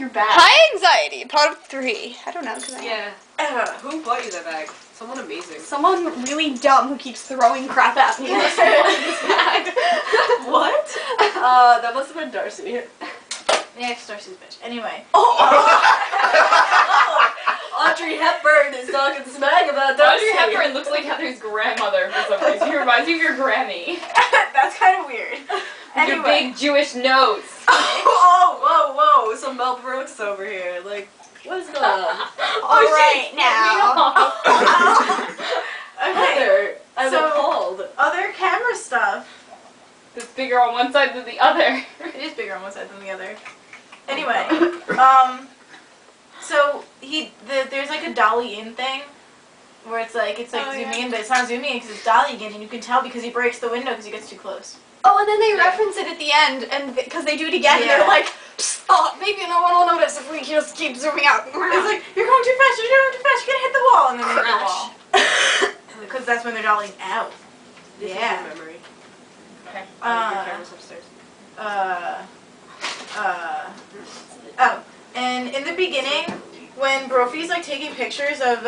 your bag? High anxiety, part of 3. I don't know, because Who bought you that bag? Someone amazing. Someone really dumb who keeps throwing crap at me. What? That must have been Darcy. Yeah, it's Darcy's bitch. Anyway. Audrey Hepburn is talking smack about Darcy. Audrey Hepburn looks like Heather's grandmother for some reason. She reminds me of your Grammy. That's kind of weird. Anyway. Your big Jewish nose. Whoa. Some Mel Brooks over here. Like, what is going on? All right, now. Okay. Heather, I'm So- appalled. Other camera stuff. It's bigger on one side than the other. It is bigger on one side than the other. Anyway, so there's like a dolly in thing, where it's like zooming in, but it's not zooming in because it's dollying in, and you can tell because he breaks the window because he gets too close. Oh, and then they reference it at the end, and because they do it again, and they're like, "Psst, oh, maybe no one will notice if we just keep zooming out." It's like, you're going too fast, you're gonna hit the wall, and then they hit the wall. Because that's when they're dollying out. This is Yeah. your memory. Okay. Your camera's upstairs. And in the beginning, when Brophy's like taking pictures of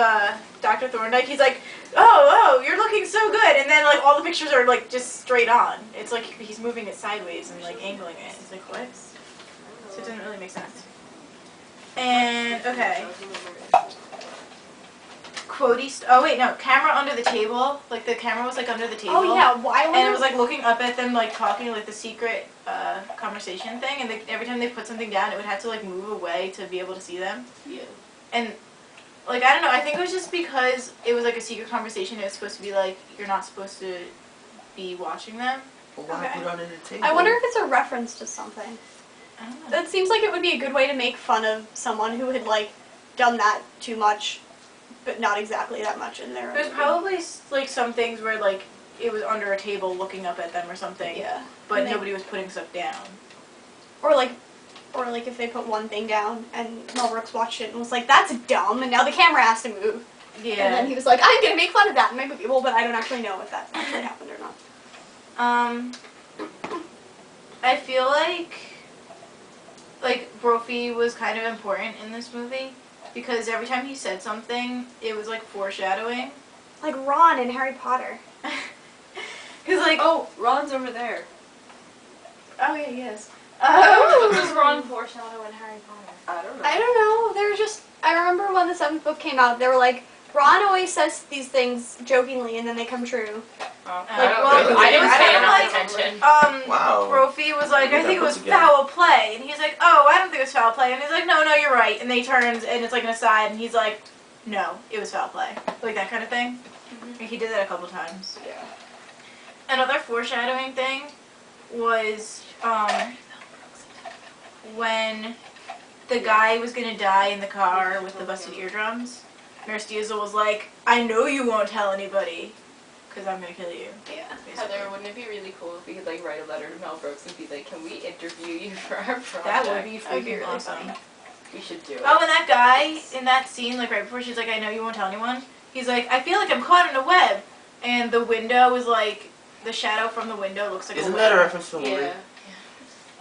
Dr. Thorndike, he's like, oh, you're looking so good, and then like all the pictures are like just straight on. It's like he's moving it sideways and like angling it. It's like, what? So it doesn't really make sense. And, okay. Oh wait, no, camera under the table. Like the camera was like under the table. Oh yeah, why? And it was like looking up at them, like talking, like the secret conversation thing. And every time they put something down, it would have to like move away to be able to see them. Yeah. And like I don't know, I think it was just because it was like a secret conversation. It was supposed to be like you're not supposed to be watching them. Well, why put it under the table? I wonder if it's a reference to something. I don't know. That seems like it would be a good way to make fun of someone who had like done that too much, but not exactly that much in their. There's probably like some things where like it was under a table looking up at them or something. Yeah. But And nobody was putting stuff down. Or like if they put one thing down and Mel Brooks watched it and was like, "That's dumb," and now the camera has to move. Yeah. And then he was like, "I'm gonna make fun of that in my movie." Well, but I don't actually know if that actually happened or not. I feel like Brophy was kind of important in this movie because every time he said something, it was like foreshadowing. Like Ron in Harry Potter. Cause like Oh, Ron's over there. oh yeah, he is. What does Ron foreshadow in Harry Potter? I don't know. I don't know. They were just. I remember when the 7th book came out, they were like, Ron always says these things jokingly and then they come true. Oh, I didn't pay don't enough like- attention. Wow. Brophy was like, I think it was That puts foul play, and he's like, oh, I don't think it was foul play, and he's like, no, you're right, and then he turns and it's like an aside, and he's like, no, it was foul play, like that kind of thing. Like, he did that a couple times. Yeah. Another foreshadowing thing was when the guy was gonna die in the car with the busted eardrums. Nurse Diesel was like, I know you won't tell anybody, because I'm gonna kill you. Yeah. Basically. Heather, wouldn't it be really cool if we could like write a letter to Mel Brooks and be like, can we interview you for our project? That would be That'd be freaking really awesome. funny. We should do it. Oh, and that guy in that scene, like right before she's like, I know you won't tell anyone, he's like, I feel like I'm caught in a web. And the window is like, the shadow from the window looks like Isn't a that a web. reference to a movie? Yeah.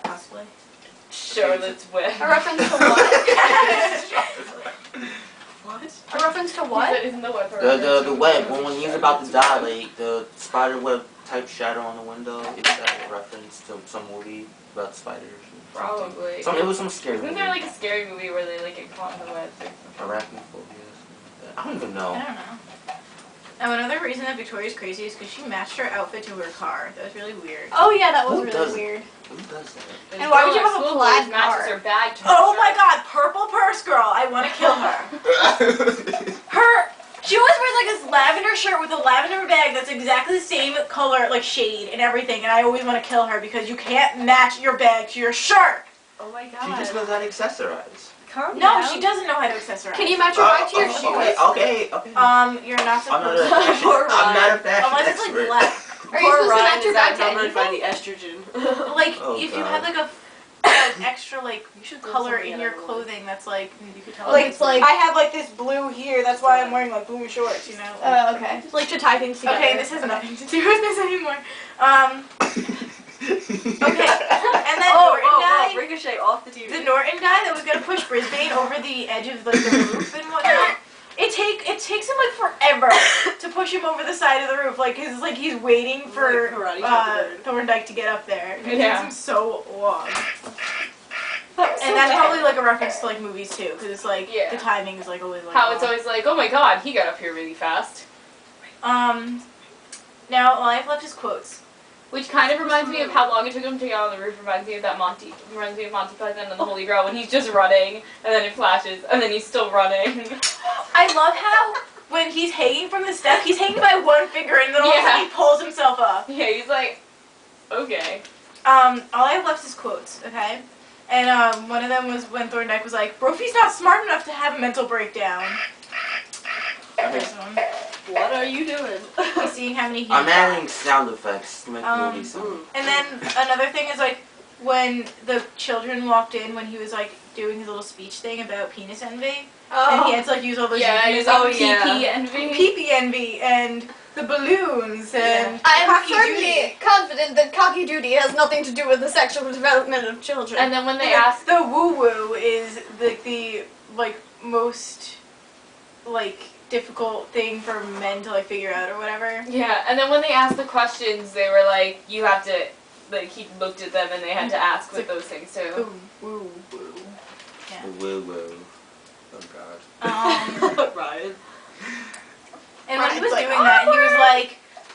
Possibly. Charlotte's Web. A reference to what? What? A reference to what? Isn't the web The web, when he's about to die, like, the spider web type shadow on the window, is that a reference to some movie about spiders? Or something? Probably. It was some scary Isn't movie. there like a scary movie where they like get caught in the web or something? Arachnophobia, something like that. I don't even I know. don't know. Oh, another reason that Victoria's crazy is because she matched her outfit to her car. That was really weird. Oh yeah, that was Who really does it? weird. Who does that? And why would you have a plaid matches car? her bag to Oh her my shirt. god, purple purse girl. I want to kill her. She always wears like this lavender shirt with a lavender bag that's exactly the same color, like shade and everything, and I always want to kill her because you can't match your bag to your shirt. Oh my She god. just knows how to accessorize. Calm No, down. she doesn't know how to accessorize. Can you match your bag to your shoes? Okay. You're not I'm not supposed a to. fashion, Poor I'm not a Ryan. fashion Unless it's expert. like black. Are you Poor supposed to Ryan match your is bag to outnumbered by anything? the estrogen. Like, Oh, if you God. have like an extra like You should color something in your other than clothing that's like You could tell like it's like- I have like this blue here. That's why I'm wearing like blue shorts. You know. Oh, okay. Just like to tie things together. Okay, this has nothing to do with this anymore. Okay, and then that Norton guy? Ricochet off the TV. The Norton guy that was gonna push Brisbane over the edge of like the roof and whatnot. It takes him like forever to push him over the side of the roof. Like he's waiting for Like karate chop Thorndike to get up there. It Yeah. takes him so long. That was so And that's bad. probably like a reference to like movies too, because it's like Yeah. the timing is like always like How it's off. always like, oh my god, he got up here really fast. Now all I've left is quotes. Which kind of reminds me of how long it took him to get on the roof. Reminds me of Monty Python and the Holy Grail when he's just running and then it flashes and then he's still running. I love how when he's hanging from the step, he's hanging by one finger and then all of a Yeah. sudden he pulls himself up. Yeah, he's like, okay. All I have left is quotes, okay? And one of them was when Thorndike was like, Brophy's not smart enough to have a mental breakdown. There's one. What are you doing? He's seeing how many he I'm got. adding sound effects to make the movie sound. And then another thing is like when the children walked in when he was like doing his little speech thing about penis envy, and he had to like use all those Yeah, euphemisms. he's like Oh, PP yeah. envy. Pee-pee envy and the balloons and I am cocky firmly duty. confident that cocky duty has nothing to do with the sexual development of children. And then when they ask, The woo-woo is the like most like difficult thing for men to like figure out or whatever. yeah, and then when they asked the questions, they were like, you have to, like, he looked at them and they had to ask with those things The too. woo-woo. The woo-woo. Oh god. Ryan. And when he was Ryan's like, doing that, he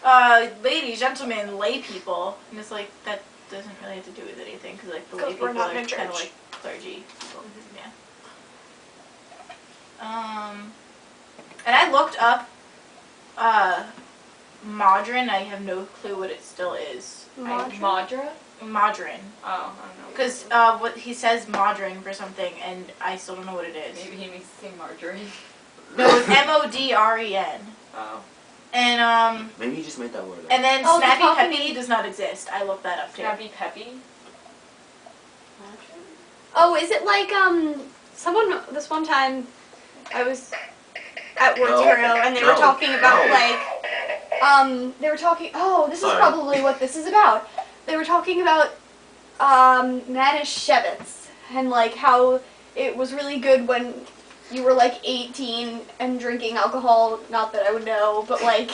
was like, ladies, gentlemen, lay people. And it's like, that doesn't really have to do with anything, because like the lay 'Cause people we're not are in kind of church. like clergy people. Yeah. And I looked up Modern. I have no clue what it still is. Madra? Modern. Oh, I don't know. Because what he says modern for something, and I still don't know what it is. Maybe he means to say margarine. No, it's Modren. Oh. And Maybe you just made that word up. and then Oh, the Snappy company- Peppy does not exist. I looked that up too. Snappy Peppy? Oh, is it like someone this one time I was at work No. and they were No. talking about No. like they were talking this Sorry. is probably what this is about. They were talking about Manischewitz and like how it was really good when you were like 18 and drinking alcohol, not that I would know, but like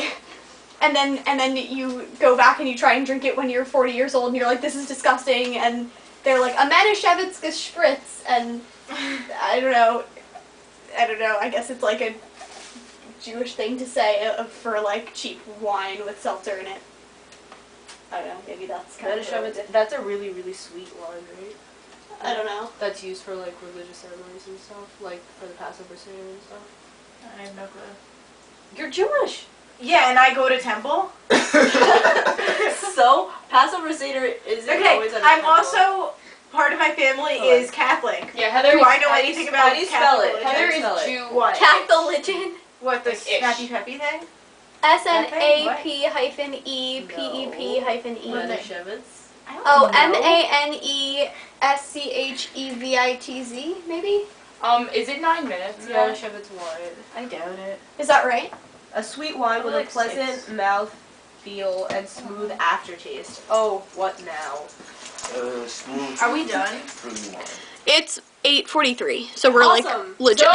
and then you go back and you try and drink it when you're 40 years old and you're like, this is disgusting, and they're like, a Manischewitz spritz, and I don't know, I guess it's like a Jewish thing to say for like cheap wine with seltzer in it. I don't know, maybe that's kind of That's a really, really sweet wine, right? I don't know. That's used for like religious ceremonies and stuff, like for the Passover ceremony and stuff. I have no clue. You're Jewish! Yeah, and I go to temple. So, Passover Seder isn't Okay, always at a I'm temple. also part of my family is Catholic. Yeah, Heather Do is, I know anything about how do you spell Catholic it? religion? Heather Spell is it. Jew. What? Catholic. What, the Like ish. Snappy Peppy thing? SNAP-EPEP hyphen E. Manischewitz. I don't Oh, know. Maneschevitz, maybe? Is it 9 minutes yet? Manischewitz wine. I doubt it. Is that right? A sweet wine with Like a pleasant 6. mouth feel and smooth aftertaste. Oh, what now? Smooth. Are we done? Fruity wine. It's 8:43, so we're Awesome. like legit. So